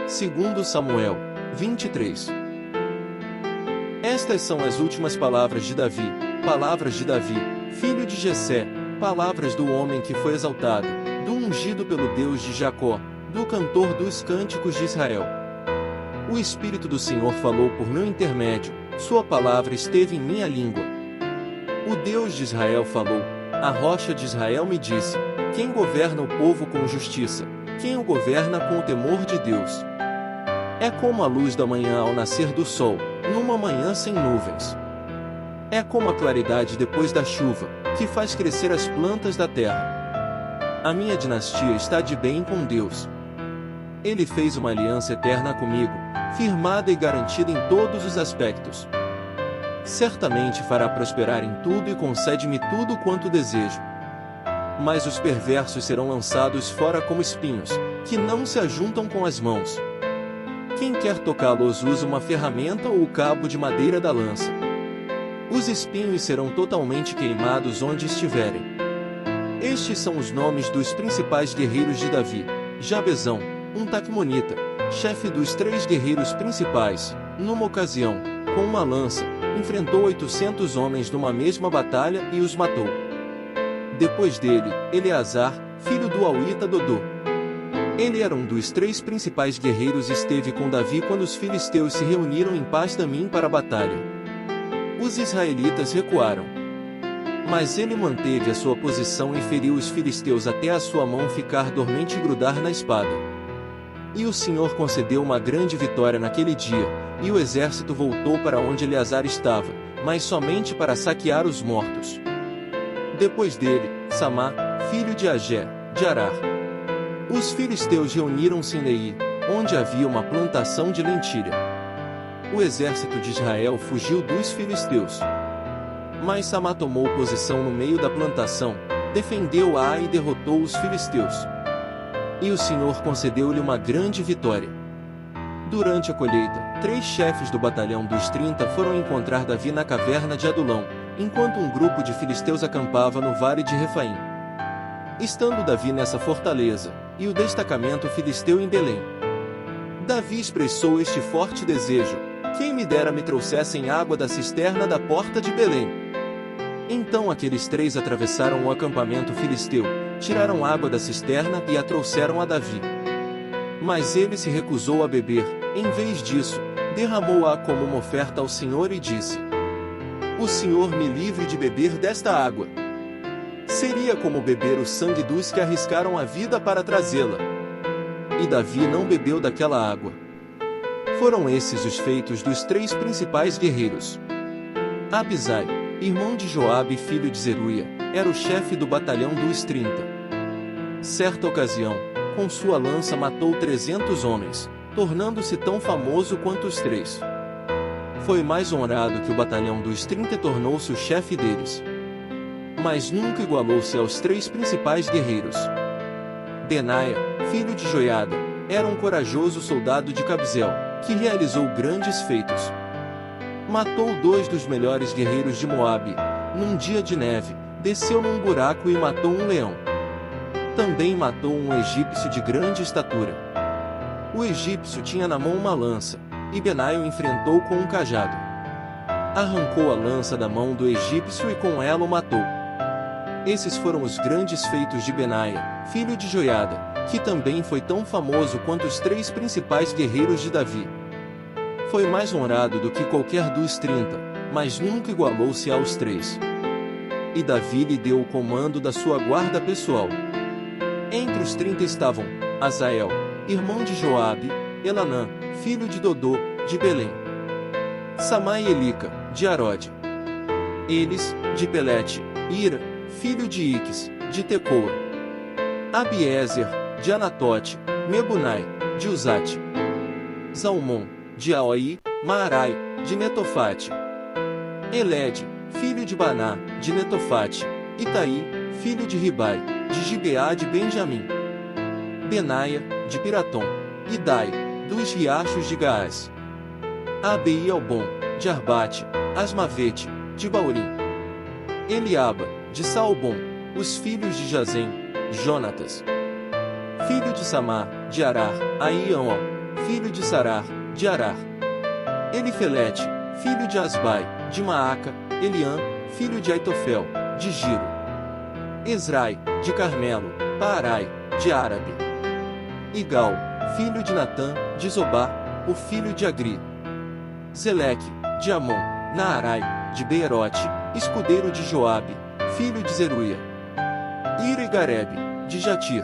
Segundo Samuel 23. Estas são as últimas palavras de Davi, filho de Jessé, palavras do homem que foi exaltado, do ungido pelo Deus de Jacó, do cantor dos cânticos de Israel. O Espírito do Senhor falou por meu intermédio, sua palavra esteve em minha língua. O Deus de Israel falou, a rocha de Israel me disse, quem governa o povo com justiça, quem o governa com o temor de Deus. É como a luz da manhã ao nascer do sol, numa manhã sem nuvens. É como a claridade depois da chuva, que faz crescer as plantas da terra. A minha dinastia está de bem com Deus. Ele fez uma aliança eterna comigo, firmada e garantida em todos os aspectos. Certamente fará prosperar em tudo e concede-me tudo quanto desejo. Mas os perversos serão lançados fora como espinhos, que não se ajuntam com as mãos. Quem quer tocá-los usa uma ferramenta ou o cabo de madeira da lança. Os espinhos serão totalmente queimados onde estiverem. Estes são os nomes dos principais guerreiros de Davi: Jabezão, um Taqumonita, chefe dos 3 guerreiros principais, numa ocasião, com uma lança, enfrentou 800 homens numa mesma batalha e os matou. Depois dele, Eleazar, filho do Auita Dodô. Ele era um dos 3 principais guerreiros e esteve com Davi quando os filisteus se reuniram em Pas-damim para a batalha. Os israelitas recuaram. Mas ele manteve a sua posição e feriu os filisteus até a sua mão ficar dormente e grudar na espada. E o Senhor concedeu uma grande vitória naquele dia, e o exército voltou para onde Eleazar estava, mas somente para saquear os mortos. Depois dele, Samá, filho de Agé, de Arar. Os filisteus reuniram-se em Lei, onde havia uma plantação de lentilha. O exército de Israel fugiu dos filisteus. Mas Samá tomou posição no meio da plantação, defendeu-a e derrotou os filisteus. E o Senhor concedeu-lhe uma grande vitória. Durante a colheita, 3 chefes do batalhão dos 30 foram encontrar Davi na caverna de Adulão, enquanto um grupo de filisteus acampava no vale de Refaim. Estando Davi nessa fortaleza, e o destacamento filisteu em Belém. Davi expressou este forte desejo: quem me dera me trouxessem água da cisterna da porta de Belém. Então aqueles 3 atravessaram o acampamento filisteu, tiraram água da cisterna e a trouxeram a Davi. Mas ele se recusou a beber, em vez disso, derramou-a como uma oferta ao Senhor e disse: o Senhor me livre de beber desta água. Seria como beber o sangue dos que arriscaram a vida para trazê-la. E Davi não bebeu daquela água. Foram esses os feitos dos 3 principais guerreiros. Abisai, irmão de Joabe e filho de Zeruia, era o chefe do batalhão dos 30. Certa ocasião, com sua lança matou 300 homens, tornando-se tão famoso quanto os 3. Foi mais honrado que o batalhão dos 30 e tornou-se o chefe deles. Mas nunca igualou-se aos 3 principais guerreiros. Benaia, filho de Joiada, era um corajoso soldado de Cabzeel, que realizou grandes feitos. Matou 2 dos melhores guerreiros de Moabe, num dia de neve, desceu num buraco e matou um leão. Também matou um egípcio de grande estatura. O egípcio tinha na mão uma lança, e Benaia o enfrentou com um cajado. Arrancou a lança da mão do egípcio e com ela o matou. Esses foram os grandes feitos de Benaia, filho de Joiada, que também foi tão famoso quanto os 3 principais guerreiros de Davi. Foi mais honrado do que qualquer dos 30, mas nunca igualou-se aos 3. E Davi lhe deu o comando da sua guarda pessoal. Entre os 30 estavam Azael, irmão de Joabe, Elanã, filho de Dodô, de Belém. Samá e Elica, de Arode. Eles, de Pelete, Ira, filho de Iques, de Tecoa. Abiezer, de Anatote, Mebunai, de Uzate. Zalmon, de Aoi, Maarai, de Netofate. Elede, filho de Baná, de Netofate. Itaí, filho de Ribai, de Gibeá de Benjamim. Benaia, de Piratom. Idai, dos riachos de Gaás. Abeielbom, de Arbate. Asmavete, de Baurim. Eliaba, de Saalbom, os filhos de Jazem, Jonatas. Filho de Samar, de Arar, Aião, filho de Sarar, de Arar. Elifelete, filho de Asbai, de Maaca. Eliã, filho de Aitofel, de Giro. Esrai, de Carmelo. Paarai, de Árabe. Igal, filho de Natã, de Zobá, o filho de Agri. Zeleque, de Amon. Naarai, de Beerote, escudeiro de Joabe, filho de Zeruia. Ira e Garebe, de Jatir.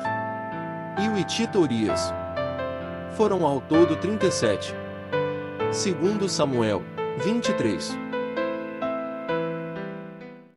E o Itita Urias. Foram ao todo 37. Segundo Samuel, 23.